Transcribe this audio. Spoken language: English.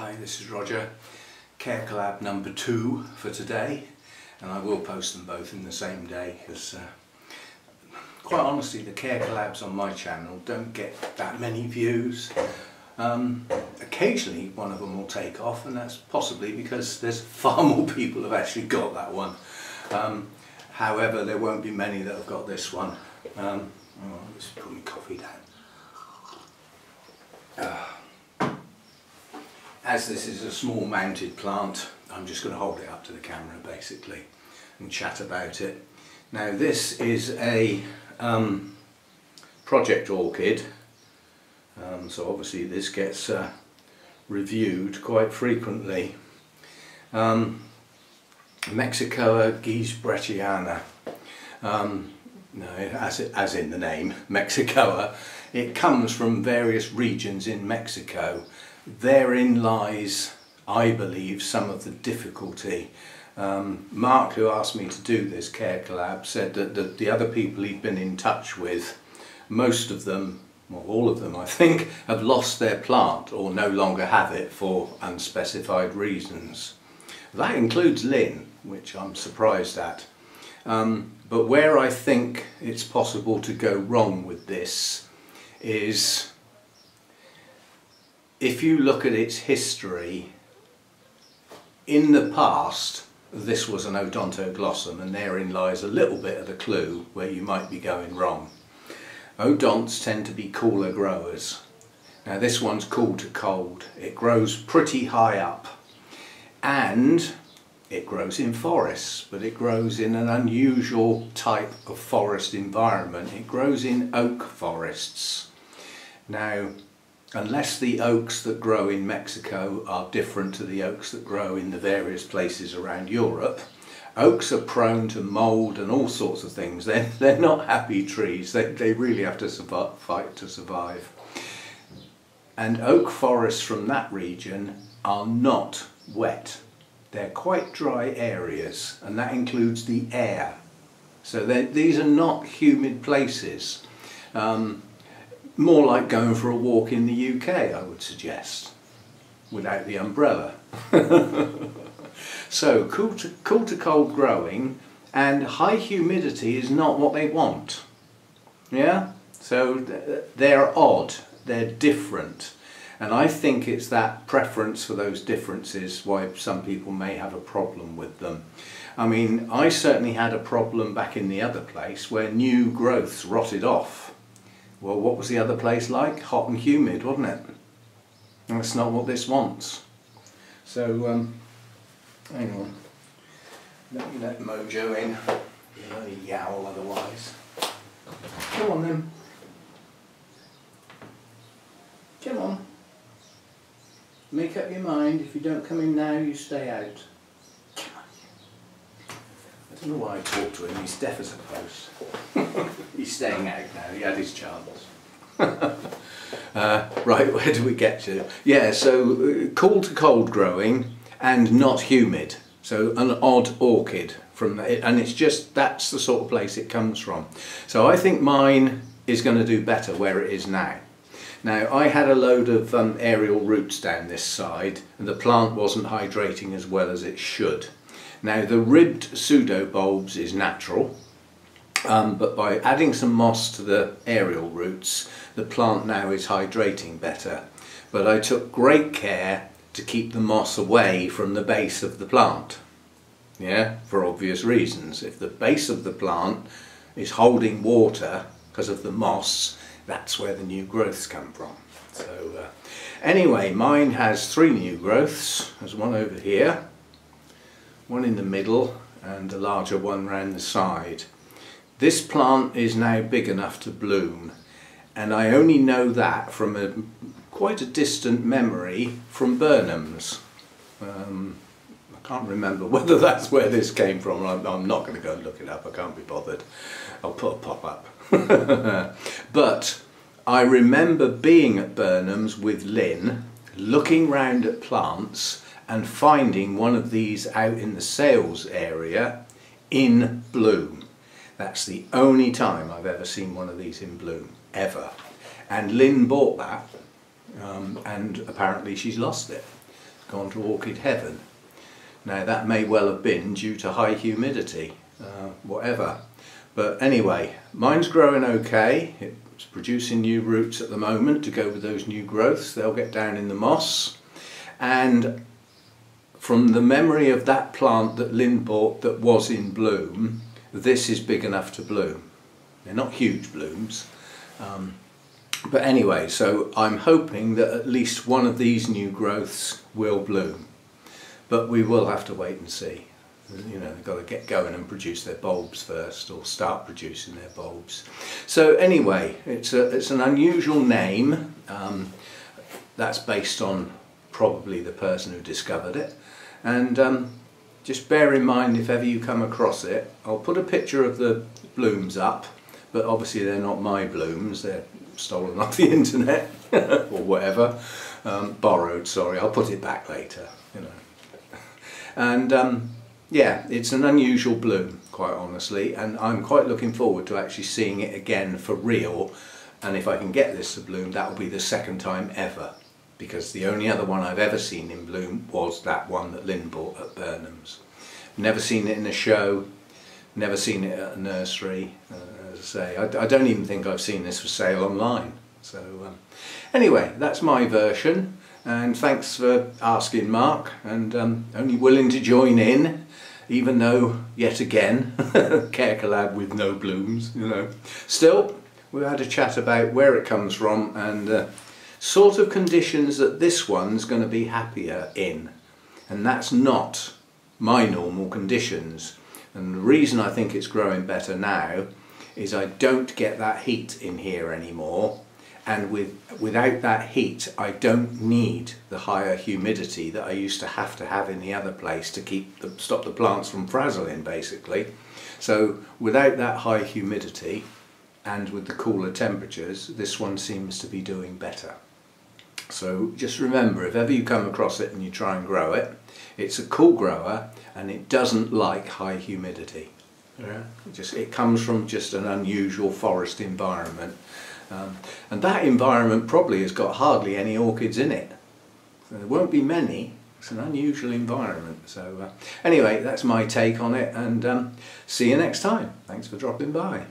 Hi, this is Roger. Care collab number 2 for today, and I will post them both in the same day because quite honestly the care collabs on my channel don't get that many views. Occasionally one of them will take off, and that's possibly because there's far more people have actually got that one. However, there won't be many that have got this one. Let's put my coffee down. As this is a small mounted plant, I'm just going to hold it up to the camera basically and chat about it. Now this is a project orchid, so obviously this gets reviewed quite frequently. Mexicoa ghiesbreghtiana. No, as in the name, Mexicoa. It comes from various regions in Mexico. Therein lies, I believe, some of the difficulty. Mark, who asked me to do this care collab, said that the other people he'd been in touch with, most of them, well, all of them I think, have lost their plant or no longer have it for unspecified reasons. That includes Lynn, which I'm surprised at. But where I think it's possible to go wrong with this is, if you look at its history, in the past this was an odontoglossum, and therein lies a little bit of the clue where you might be going wrong. Odonts tend to be cooler growers. Now this one's cool to cold. It grows pretty high up, and it grows in forests, but it grows in an unusual type of forest environment. It grows in oak forests. Now, unless the oaks that grow in Mexico are different to the oaks that grow in the various places around Europe, oaks are prone to mould and all sorts of things. They're not happy trees. They really have to fight to survive. And oak forests from that region are not wet. They're quite dry areas, and that includes the air. So these are not humid places. More like going for a walk in the UK, I would suggest, without the umbrella. So cool to cold growing, and high humidity is not what they want. Yeah? So they're odd, they're different. And I think it's that preference for those differences why some people may have a problem with them. I mean, I certainly had a problem back in the other place where new growths rotted off. Well, what was the other place like? Hot and humid, wasn't it? And that's not what this wants. So, hang on. Let me let Mojo in. He'll only yowl otherwise. Come on then. Come on. Make up your mind. If you don't come in now, you stay out. Come on. I don't know why I talk to him. He's deaf as a post. He's staying out now. He had his chance. Right, where do we get to? Yeah, so cool to cold growing and not humid. So an odd orchid from that, and it's just, that's the sort of place it comes from. So I think mine is going to do better where it is now. Now, I had a load of aerial roots down this side, and the plant wasn't hydrating as well as it should. Now, the ribbed pseudobulbs is natural, but by adding some moss to the aerial roots, the plant now is hydrating better. But I took great care to keep the moss away from the base of the plant. Yeah, for obvious reasons. If the base of the plant is holding water because of the moss, that's where the new growths come from. So anyway, mine has 3 new growths. There's one over here, one in the middle, and a larger one round the side. This plant is now big enough to bloom, and I only know that from quite a distant memory from Burnham's. I can't remember whether that's where this came from. I'm not going to go and look it up, I can't be bothered. I'll put a pop-up. But I remember being at Burnham's with Lynn, looking round at plants and finding one of these out in the sales area in bloom. That's the only time I've ever seen one of these in bloom, ever. And Lynn bought that, and apparently she's lost it. gone to orchid heaven. Now that may well have been due to high humidity, whatever. But anyway, mine's growing okay. It's producing new roots at the moment to go with those new growths. They'll get down in the moss. And from the memory of that plant that Lynn bought that was in bloom, this is big enough to bloom. They're not huge blooms. But anyway, so I'm hoping that at least one of these new growths will bloom. But we will have to wait and see. You know, they've got to get going and produce their bulbs first, or start producing their bulbs. So anyway, it's an unusual name. That's based on probably the person who discovered it. And just bear in mind, if ever you come across it, I'll put a picture of the blooms up, but obviously they're not my blooms, they're stolen off the internet or whatever, borrowed, sorry, I'll put it back later, you know. And yeah, it's an unusual bloom, quite honestly, and I'm quite looking forward to actually seeing it again for real. And if I can get this to bloom, that will be the second time ever, because the only other one I've ever seen in bloom was that one that Lynn bought at Burnham's. Never seen it in a show, never seen it at a nursery. As I say, I don't even think I've seen this for sale online. So anyway, that's my version, and thanks for asking, Mark, and only willing to join in, even though, yet again, Care lad with no blooms, you know. Still, we had a chat about where it comes from and sort of conditions that this one's going to be happier in, and that's not my normal conditions. And the reason I think it's growing better now is I don't get that heat in here anymore, and without that heat I don't need the higher humidity that I used to have in the other place to stop the plants from frazzling, basically. So without that high humidity and with the cooler temperatures, this one seems to be doing better. So just remember, if ever you come across it and you try and grow it, it's a cool grower and it doesn't like high humidity. Yeah. It comes from just an unusual forest environment, and that environment probably has got hardly any orchids in it. So there won't be many. It's an unusual environment. So anyway, that's my take on it, and see you next time. Thanks for dropping by.